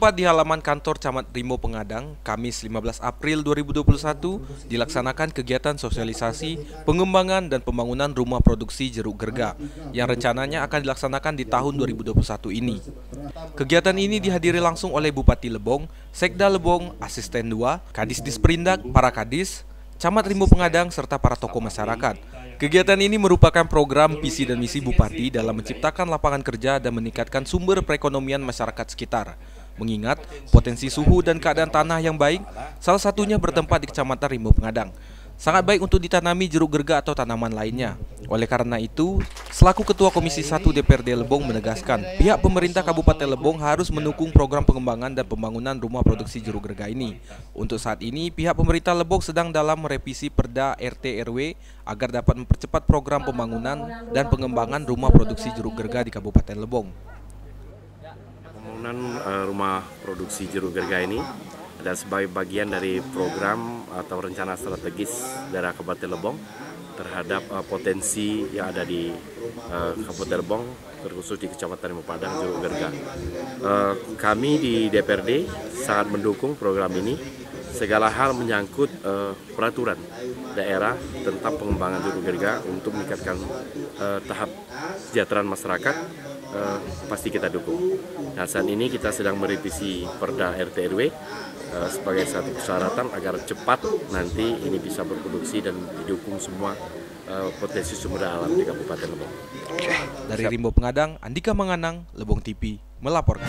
Bertempat di halaman kantor Camat Rimo Pengadang, Kamis 15 April 2021, dilaksanakan kegiatan sosialisasi, pengembangan dan pembangunan rumah produksi jeruk gerga yang rencananya akan dilaksanakan di tahun 2021 ini. Kegiatan ini dihadiri langsung oleh Bupati Lebong, Sekda Lebong, Asisten 2, Kadis Disperindak, para Kadis, Camat Rimo Pengadang, serta para tokoh masyarakat. Kegiatan ini merupakan program visi dan misi Bupati dalam menciptakan lapangan kerja dan meningkatkan sumber perekonomian masyarakat sekitar. Mengingat potensi suhu dan keadaan tanah yang baik, salah satunya bertempat di Kecamatan Rimo Pengadang. Sangat baik untuk ditanami jeruk gerga atau tanaman lainnya. Oleh karena itu, selaku Ketua Komisi 1 DPRD Lebong menegaskan, pihak pemerintah Kabupaten Lebong harus mendukung program pengembangan dan pembangunan rumah produksi jeruk gerga ini. Untuk saat ini, pihak pemerintah Lebong sedang dalam merevisi Perda RT RW agar dapat mempercepat program pembangunan dan pengembangan rumah produksi jeruk gerga di Kabupaten Lebong. Pembangunan rumah produksi jeruk gerga ini adalah sebagai bagian dari program atau rencana strategis dari Kabupaten Lebong terhadap potensi yang ada di Kabupaten Lebong, terkhusus di Kecamatan Rimo Pengadang jeruk gerga. Kami di DPRD sangat mendukung program ini. Segala hal menyangkut peraturan daerah tentang pengembangan jeruk gerga untuk meningkatkan tahap kesejahteraan masyarakat, pasti kita dukung. Nah, saat ini kita sedang merevisi Perda RT RW sebagai satu persyaratan agar cepat nanti ini bisa berproduksi dan didukung semua potensi sumber daya alam di Kabupaten Lebong. Dari Rimo Pengadang, Andika Manganang, Lebong TV melaporkan.